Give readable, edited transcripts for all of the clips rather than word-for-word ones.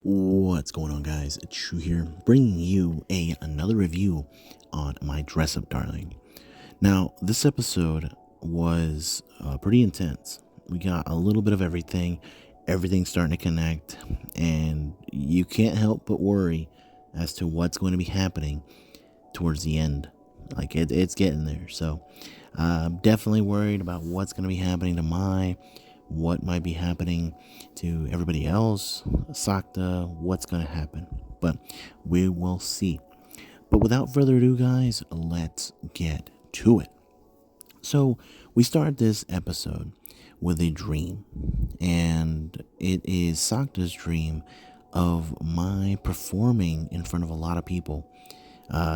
What's going on, guys? It's Shu here, bringing you another review on My Dress Up Darling. Now, this episode was pretty intense. We got a little bit of everything. Everything's starting to connect, and you can't help but worry as to what's going to be happening towards the end. Like it's getting there. So, I'm definitely worried about what's going to be happening to Mai, what might be happening to everybody else, Sakta, what's going to happen. But we will see. But without further ado, guys, let's get to it. So, we start this episode with a dream, and it is Sakta's dream of Mai performing in front of a lot of people.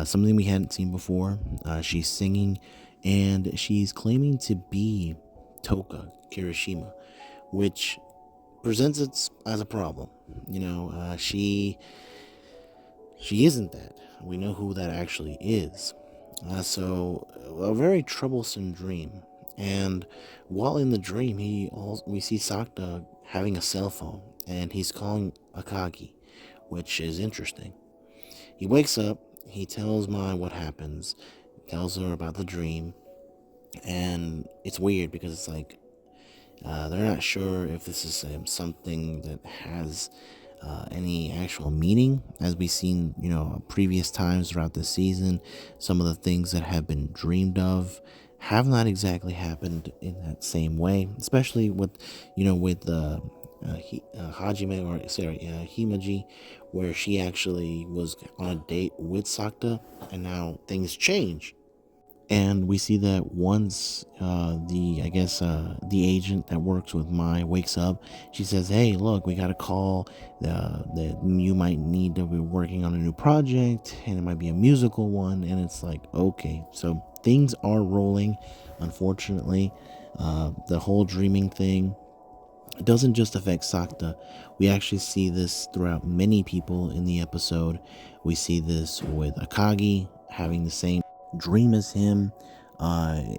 Something we hadn't seen before. She's singing, and she's claiming to be Toka Kirishima, which presents it as a problem. She isn't that. We know who that actually is. So a very troublesome dream. And while in the dream, we see Sakta having a cell phone, and he's calling Akagi, which is interesting. He wakes up. He tells Mai what happens. Tells her about the dream, and it's weird because it's like they're not sure if this is something that has any actual meaning, as we've seen, previous times throughout the season. Some of the things that have been dreamed of have not exactly happened in that same way, especially with Hajime, or sorry, Himaji, where she actually was on a date with Sakta, and now things change. And we see that once the agent that works with Mai wakes up, she says, "Hey, look, we got a call that you might need to be working on a new project, and it might be a musical one." And it's like, okay, so things are rolling. Unfortunately, the whole dreaming thing, it doesn't just affect Sakta. We actually see this throughout many people in the episode. We see this with Akagi having the same dream as him.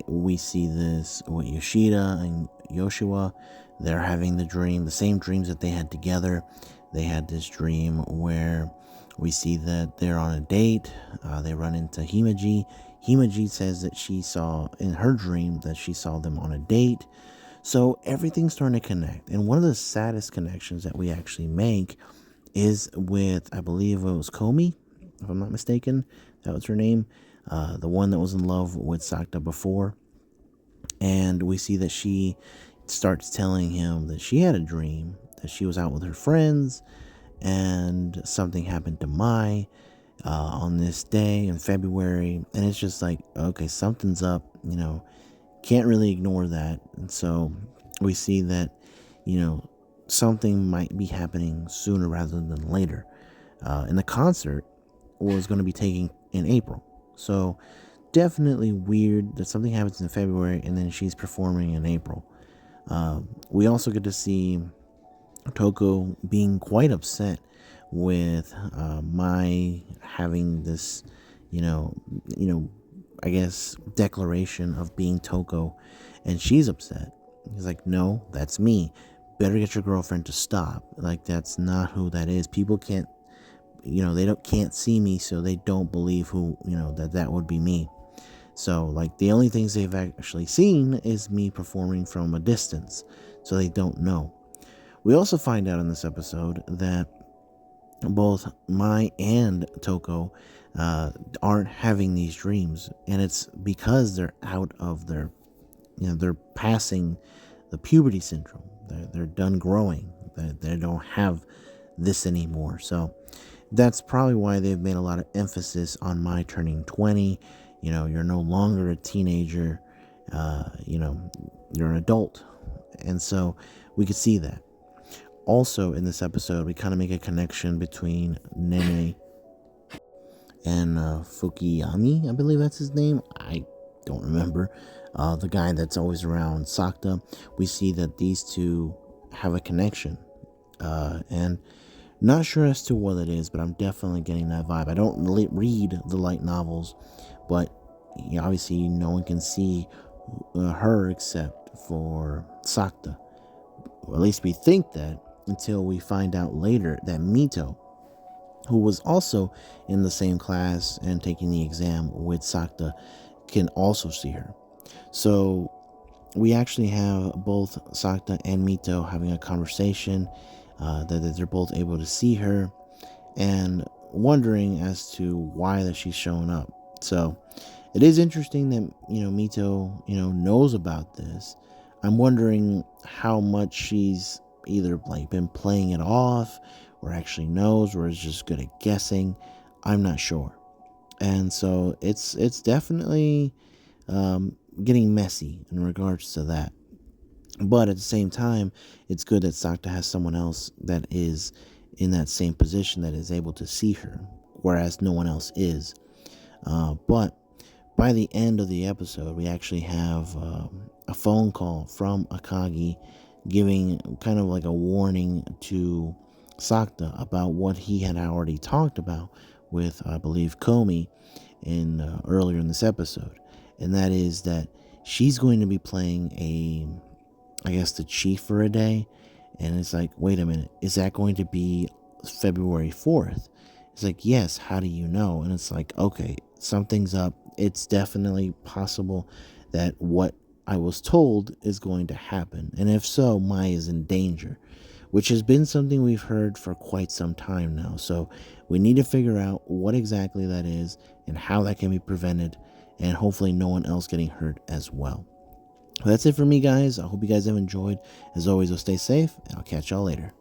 We see this with Yoshida and Yoshua. They're having the same dreams that they had together. They had this dream where we see that they're on a date. They run into Himaji. Himaji says that she saw in her dream that she saw them on a date. So everything's starting to connect. And one of the saddest connections that we actually make is with, I believe it was Komi, if I'm not mistaken. That was her name. The one that was in love with Sakta before. And we see that she starts telling him that she had a dream, that she was out with her friends, and something happened to Mai on this day in February. And it's just like, okay, something's up, can't really ignore that. And so we see that, something might be happening sooner rather than later. And the concert was going to be taking in April. So definitely weird that something happens in February and then she's performing in April. We also get to see Toko being quite upset with Mai having this, I guess, declaration of being Toko, and she's upset. He's like, "No, that's me. Better get your girlfriend to stop. Like, that's not who that is. People can't, they can't see me, so they don't believe who, that would be me." So, like, the only things they've actually seen is me performing from a distance, so they don't know. We also find out in this episode that both Mai and Toko aren't having these dreams, and it's because they're out of they're passing the puberty syndrome. They're done growing. They don't have this anymore. So that's probably why they've made a lot of emphasis on Mai turning 20. You're no longer a teenager. You're an adult, and so we could see that. Also, in this episode, we kind of make a connection between Nene and Fukuyami, I believe that's his name. I don't remember. The guy that's always around Sakta. We see that these two have a connection. And not sure as to what it is, but I'm definitely getting that vibe. I don't read the light novels, but obviously no one can see her except for Sakta. Or at least we think that. until we find out later that Mito, who was also in the same class and taking the exam with Sakta, can also see her. So we actually have both Sakta and Mito having a conversation, that they're both able to see her and wondering as to why that she's showing up. So it is interesting that, Mito, knows about this. I'm wondering how much she's either like been playing it off or actually knows or is just good at guessing. I'm not sure. And so it's definitely getting messy in regards to that. But at the same time, it's good that Sakta has someone else that is in that same position that is able to see her, whereas no one else is. But by the end of the episode, we actually have a phone call from Akagi giving kind of like a warning to Sakta about what he had already talked about with, I believe, Komi in earlier in this episode. And that is that she's going to be playing I guess, the chief for a day. And it's like, wait a minute, is that going to be February 4th? It's like, yes, how do you know? And it's like, okay, something's up. It's definitely possible that what I was told is going to happen. And if so, Mai is in danger, which has been something we've heard for quite some time now. So we need to figure out what exactly that is and how that can be prevented, and hopefully no one else getting hurt as well. That's it for me, guys. I hope you guys have enjoyed. As always, stay safe, and I'll catch y'all later.